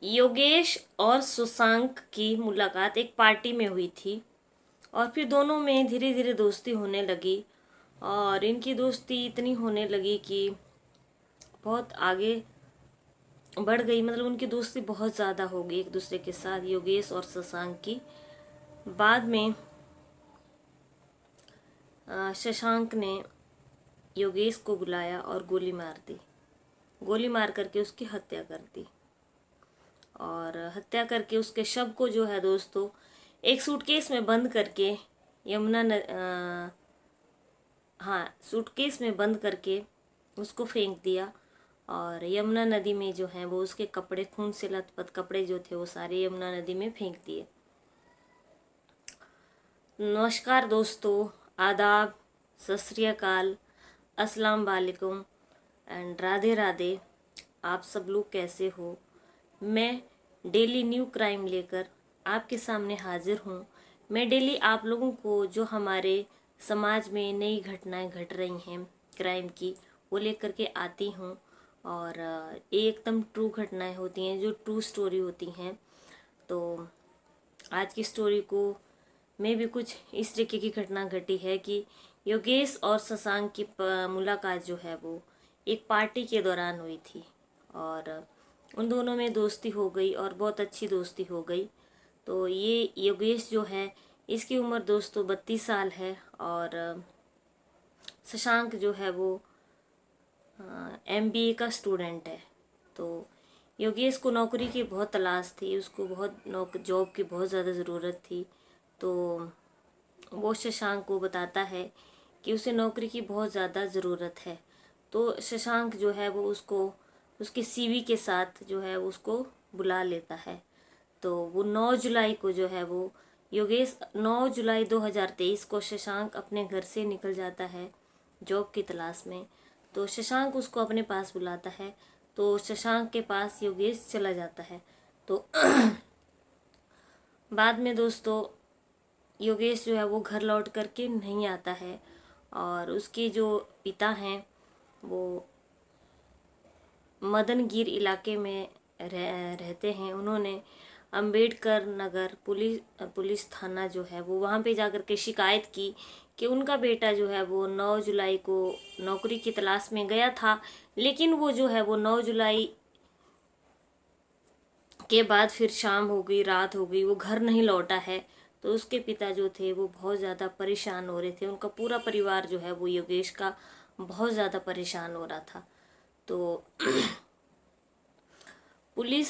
योगेश और सुशांक की मुलाकात एक पार्टी में हुई थी और फिर दोनों में धीरे धीरे दोस्ती होने लगी। और इनकी दोस्ती इतनी होने लगी कि बहुत आगे बढ़ गई। मतलब उनकी दोस्ती बहुत ज़्यादा हो गई एक दूसरे के साथ, योगेश और शशांक की। बाद में शशांक ने योगेश को बुलाया और गोली मार दी। गोली मार करके उसकी हत्या कर दी। और हत्या करके उसके शव को जो है दोस्तों एक सूटकेस में बंद करके सूटकेस में बंद करके उसको फेंक दिया। और यमुना नदी में जो है वो उसके कपड़े, खून से लथपथ कपड़े जो थे वो सारे यमुना नदी में फेंक दिए। नमस्कार दोस्तों, आदाब, सत श्री अकाल, अस्सलाम वालेकुम एंड राधे राधे। आप सब लोग कैसे हो? मैं डेली न्यू क्राइम लेकर आपके सामने हाजिर हूँ। मैं डेली आप लोगों को जो हमारे समाज में नई घटनाएं घट रही हैं क्राइम की, वो लेकर के आती हूँ। और एकदम ट्रू घटनाएं होती हैं, जो ट्रू स्टोरी होती हैं। तो आज की स्टोरी को में भी कुछ इस तरीके की घटना घटी है कि योगेश और शशांक की मुलाकात जो है वो एक पार्टी के दौरान हुई थी। और उन दोनों में दोस्ती हो गई और बहुत अच्छी दोस्ती हो गई। तो ये योगेश जो है, इसकी उम्र दोस्तों 32 साल है। और शशांक जो है वो MBA का स्टूडेंट है। तो योगेश को नौकरी की बहुत तलाश थी, उसको बहुत जॉब की बहुत ज़्यादा ज़रूरत थी। तो वो शशांक को बताता है कि उसे नौकरी की बहुत ज़्यादा ज़रूरत है। तो शशांक जो है वो उसको उसके CV के साथ जो है उसको बुला लेता है। तो वो 9 जुलाई को जो है वो योगेश 9 जुलाई 2023 को शशांक अपने घर से निकल जाता है जॉब की तलाश में। तो शशांक उसको अपने पास बुलाता है। तो शशांक के पास योगेश चला जाता है। तो बाद में दोस्तों योगेश जो है वो घर लौट करके नहीं आता है। और उसके जो पिता हैं वो मदनगीर इलाके में रहते हैं। उन्होंने अंबेडकर नगर पुलिस थाना जो है वो वहाँ पे जाकर के शिकायत की कि उनका बेटा जो है वो 9 जुलाई को नौकरी की तलाश में गया था, लेकिन वो जो है वो 9 जुलाई के बाद फिर शाम हो गई, रात हो गई, वो घर नहीं लौटा है। तो उसके पिता जो थे वो बहुत ज़्यादा परेशान हो रहे थे। उनका पूरा परिवार जो है वो योगेश का बहुत ज़्यादा परेशान हो रहा था। तो पुलिस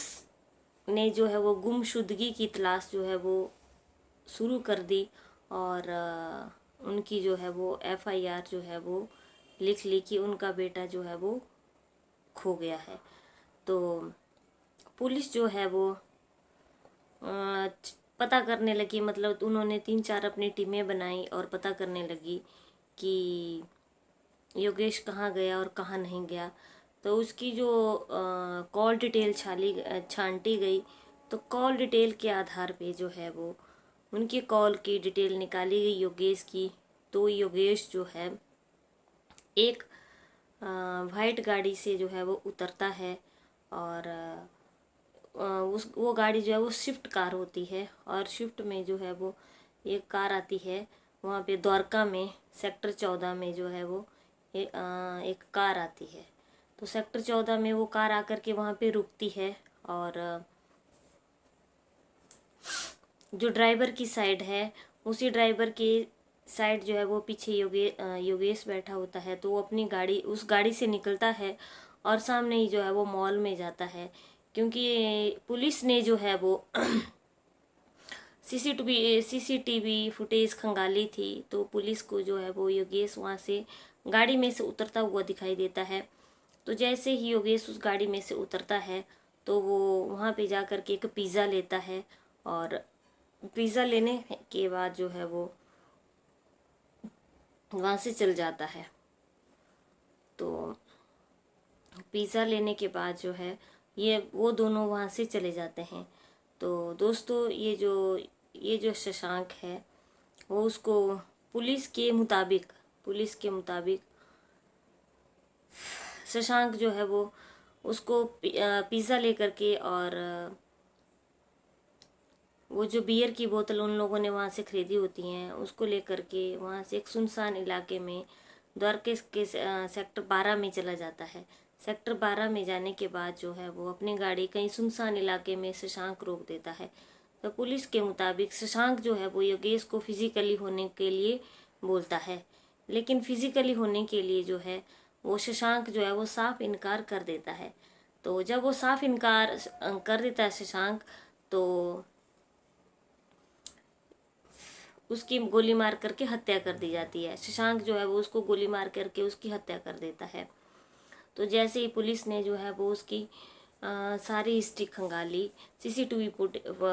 ने जो है वो गुमशुदगी की तलाश जो है वो शुरू कर दी। और उनकी जो है वो FIR जो है वो लिख ली कि उनका बेटा जो है वो खो गया है। तो पुलिस जो है वो पता करने लगी। मतलब उन्होंने 3-4 अपनी टीमें बनाई और पता करने लगी कि योगेश कहाँ गया और कहाँ नहीं गया। तो उसकी जो कॉल डिटेल छांटी गई। तो कॉल डिटेल के आधार पे जो है वो उनकी कॉल की डिटेल निकाली गई योगेश की। तो योगेश जो है एक वाइट गाड़ी से जो है वो उतरता है। और वो गाड़ी जो है वो स्विफ्ट कार होती है। और स्विफ्ट में जो है वो एक कार आती है वहाँ पे द्वारका में सेक्टर 14 में जो है वो एक कार आती है। तो सेक्टर 14 में वो कार आकर के वहाँ पे रुकती है। और जो ड्राइवर की साइड है, उसी ड्राइवर की साइड जो है वो पीछे योगेश बैठा होता है। तो वो अपनी गाड़ी, उस गाड़ी से निकलता है और सामने ही जो है वो मॉल में जाता है। क्योंकि पुलिस ने जो है वो CCTV फुटेज खंगाली थी। तो पुलिस को जो है वो योगेश वहाँ से गाड़ी में से उतरता हुआ दिखाई देता है। तो जैसे ही योगेश उस गाड़ी में से उतरता है तो वो वहाँ पे जा कर के एक पिज़्ज़ा लेता है। और पिज़्ज़ा लेने के बाद जो है वो वहाँ से चल जाता है। तो पिज़्ज़ा लेने के बाद जो है वो दोनों वहाँ से चले जाते हैं। तो दोस्तों ये जो शशांक है वो उसको पुलिस के मुताबिक शशांक जो है वो उसको पिज़्ज़ा लेकर के और वो जो बियर की बोतल उन लोगों ने वहाँ से खरीदी होती हैं उसको लेकर के वहाँ से एक सुनसान इलाके में द्वारका के सेक्टर 12 में चला जाता है। सेक्टर 12 में जाने के बाद जो है वो अपनी गाड़ी कहीं सुनसान इलाके में शशांक रोक देता है। तो पुलिस के मुताबिक शशांक जो है वो योगेश को फिजिकली होने के लिए बोलता है, लेकिन फिजिकली होने के लिए जो है वो शशांक जो है वो साफ इनकार कर देता है। तो जब वो साफ इनकार कर देता है शशांक, तो उसकी गोली मार करके हत्या कर दी जाती है। शशांक जो है वो उसको गोली मार करके उसकी हत्या कर देता है। तो जैसे ही पुलिस ने जो है वो उसकी सारी हिस्ट्री खंगाली सीसीटीवी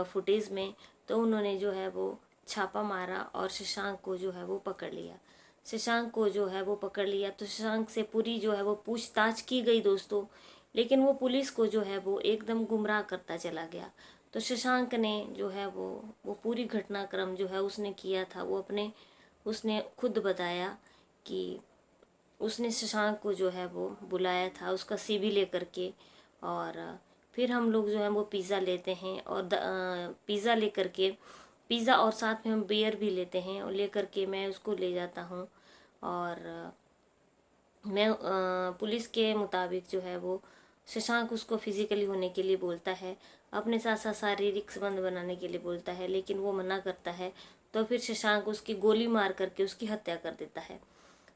फुटेज में, तो उन्होंने जो है वो छापा मारा और शशांक को जो है वो पकड़ लिया। शशांक को जो है वो पकड़ लिया तो शशांक से पूरी जो है वो पूछताछ की गई दोस्तों, लेकिन वो पुलिस को जो है वो एकदम गुमराह करता चला गया। तो शशांक ने जो है वो पूरी घटनाक्रम जो है उसने किया था, वो उसने खुद बताया कि उसने शशांक को जो है वो बुलाया था उसका सीवी लेकर के, और फिर हम लोग जो है वो पिज़्ज़ा लेते हैं और पिज़्ज़ा लेकर के पिज़्ज़ा और साथ में हम बियर भी लेते हैं और लेकर के मैं उसको ले जाता हूँ। और मैं पुलिस के मुताबिक जो है वो शशांक उसको फिजिकली होने के लिए बोलता है, अपने साथ साथ शारीरिक संबंध बनाने के लिए बोलता है, लेकिन वो मना करता है। तो फिर शशांक उसकी गोली मार करके उसकी हत्या कर देता है।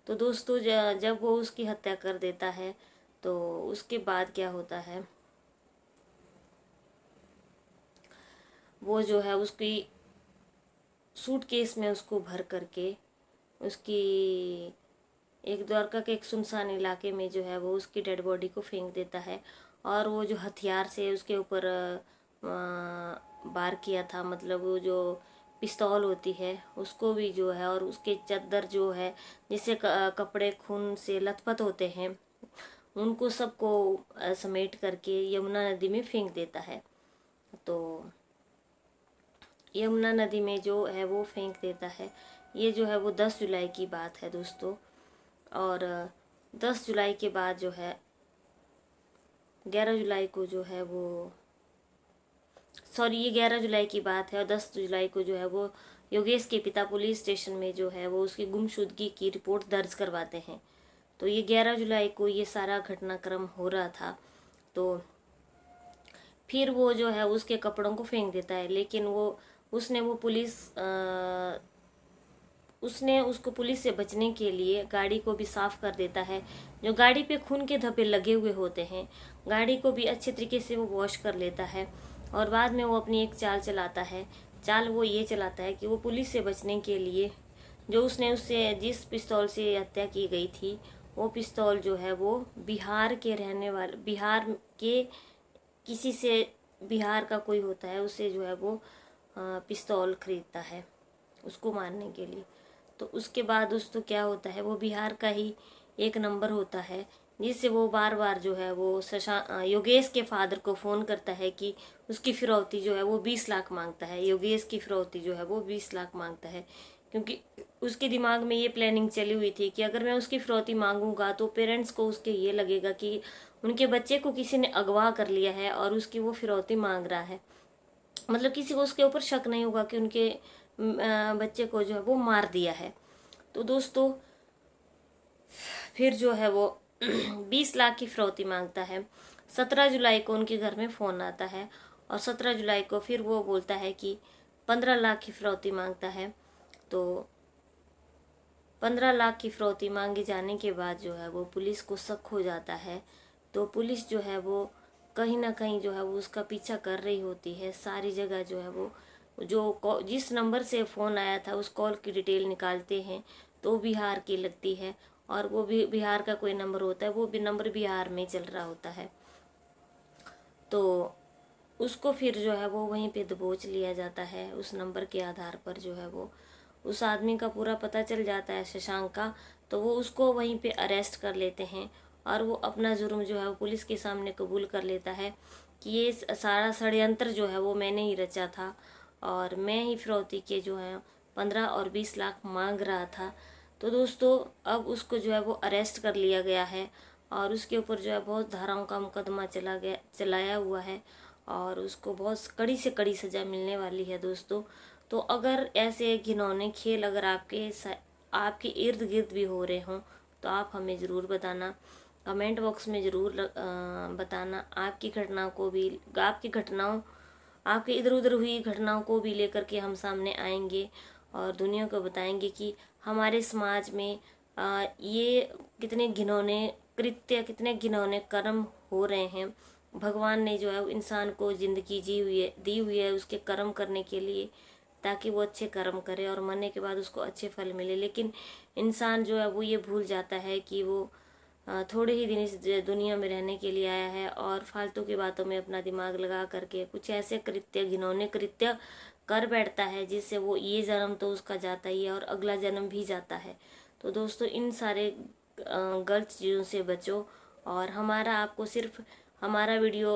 तो दोस्तों जब वो उसकी हत्या कर देता है तो उसके बाद क्या होता है, वो जो है उसकी सूटकेस में उसको भर करके उसकी एक द्वारका के एक सुनसान इलाके में जो है वो उसकी डेड बॉडी को फेंक देता है। और वो जो हथियार से उसके ऊपर वार किया था, मतलब वो जो पिस्तौल होती है उसको भी जो है, और उसके चद्दर जो है जिससे कपड़े खून से लथपथ होते हैं, उनको सबको समेट करके यमुना नदी में फेंक देता है। तो यमुना नदी में जो है वो फेंक देता है। ये जो है वो 10 जुलाई की बात है दोस्तों। और 10 जुलाई के बाद जो है 11 जुलाई को जो है वो ये 11 जुलाई की बात है, और 10 जुलाई को जो है वो योगेश के पिता पुलिस स्टेशन में जो है वो उसकी गुमशुदगी की रिपोर्ट दर्ज करवाते हैं। तो ये 11 जुलाई को ये सारा घटनाक्रम हो रहा था। तो फिर वो जो है उसके कपड़ों को फेंक देता है, लेकिन उसने उसको पुलिस से बचने के लिए गाड़ी को भी साफ कर देता है। जो गाड़ी पे खून के धब्बे लगे हुए होते हैं, गाड़ी को भी अच्छे तरीके से वो वॉश कर लेता है, और बाद में वो अपनी एक चाल चलाता है। चाल वो ये चलाता है कि वो पुलिस से बचने के लिए जो उससे जिस पिस्तौल से हत्या की गई थी, वो पिस्तौल जो है वो बिहार के किसी से, बिहार का कोई होता है, उससे जो है वो पिस्तौल खरीदता है उसको मारने के लिए। तो उसके बाद दोस्तों क्या होता है, वो बिहार का ही एक नंबर होता है जिससे वो बार बार जो है वो योगेश के फादर को फ़ोन करता है कि उसकी फिरौती जो है वो 20 लाख मांगता है। योगेश की फिरौती जो है वो 20 लाख मांगता है, क्योंकि उसके दिमाग में ये प्लानिंग चली हुई थी कि अगर मैं उसकी फिरौती मांगूंगा तो पेरेंट्स को उसके ये लगेगा कि उनके बच्चे को किसी ने अगवा कर लिया है और उसकी वो फिरौती मांग रहा है। मतलब किसी को उसके ऊपर शक नहीं होगा कि उनके बच्चे को जो है वो मार दिया है। तो दोस्तों फिर जो है वो 20 लाख की फिरौती मांगता है। 17 जुलाई को उनके घर में फ़ोन आता है, और 17 जुलाई को फिर वो बोलता है कि 15 लाख की फिरौती मांगता है। तो 15 लाख की फिरौती मांगे जाने के बाद जो है वो पुलिस को शक हो जाता है। तो पुलिस जो है वो कहीं ना कहीं जो है वो उसका पीछा कर रही होती है। सारी जगह जो है वो जिस नंबर से फ़ोन आया था उस कॉल की डिटेल निकालते हैं, तो बिहार की लगती है, और वो भी बिहार का कोई नंबर होता है, वो भी नंबर बिहार में चल रहा होता है। तो उसको फिर जो है वो वहीं पे दबोच लिया जाता है। उस नंबर के आधार पर जो है वो उस आदमी का पूरा पता चल जाता है, शशांक का। तो वो उसको वहीं पे अरेस्ट कर लेते हैं, और वो अपना जुर्म जो है वो पुलिस के सामने कबूल कर लेता है कि ये सारा षड्यंत्र जो है वो मैंने ही रचा था, और मैं ही फिरौती के जो है 15 और 20 लाख मांग रहा था। तो दोस्तों अब उसको जो है वो अरेस्ट कर लिया गया है, और उसके ऊपर जो है बहुत धाराओं का मुकदमा चलाया हुआ है और उसको बहुत कड़ी से कड़ी सज़ा मिलने वाली है दोस्तों। तो अगर ऐसे घिनौने खेल अगर आपके इर्द गिर्द भी हो रहे हों तो आप हमें ज़रूर बताना, कमेंट बॉक्स में ज़रूर बताना। आपकी घटनाओं, आपके इधर उधर हुई घटनाओं को भी लेकर के हम सामने आएंगे और दुनिया को बताएंगे कि हमारे समाज में ये कितने घिनौने कृत्य, कितने घिनौने कर्म हो रहे हैं। भगवान ने जो है इंसान को ज़िंदगी दी हुई है उसके कर्म करने के लिए, ताकि वो अच्छे कर्म करे और मरने के बाद उसको अच्छे फल मिले। लेकिन इंसान जो है वो ये भूल जाता है कि वो थोड़े ही दिन इस दुनिया में रहने के लिए आया है और फालतू की बातों में अपना दिमाग लगा करके कुछ ऐसे कृत्य, घिनौने कृत्य कर बैठता है जिससे वो ये जन्म तो उसका जाता ही है और अगला जन्म भी जाता है। तो दोस्तों इन सारे गलत चीज़ों से बचो। और आपको सिर्फ हमारा वीडियो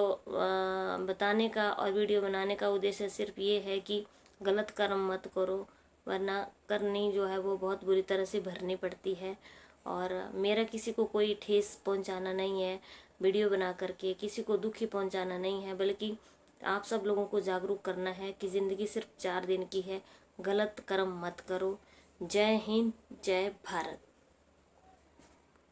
बताने का और वीडियो बनाने का उद्देश्य सिर्फ ये है कि गलत कर्म मत करो, वरना करनी जो है वो बहुत बुरी तरह से भरनी पड़ती है। और मेरा किसी को कोई ठेस पहुंचाना नहीं है, वीडियो बना करके किसी को दुखी पहुंचाना नहीं है, बल्कि आप सब लोगों को जागरूक करना है कि ज़िंदगी सिर्फ 4 दिन की है, गलत कर्म मत करो। जय हिंद, जय भारत।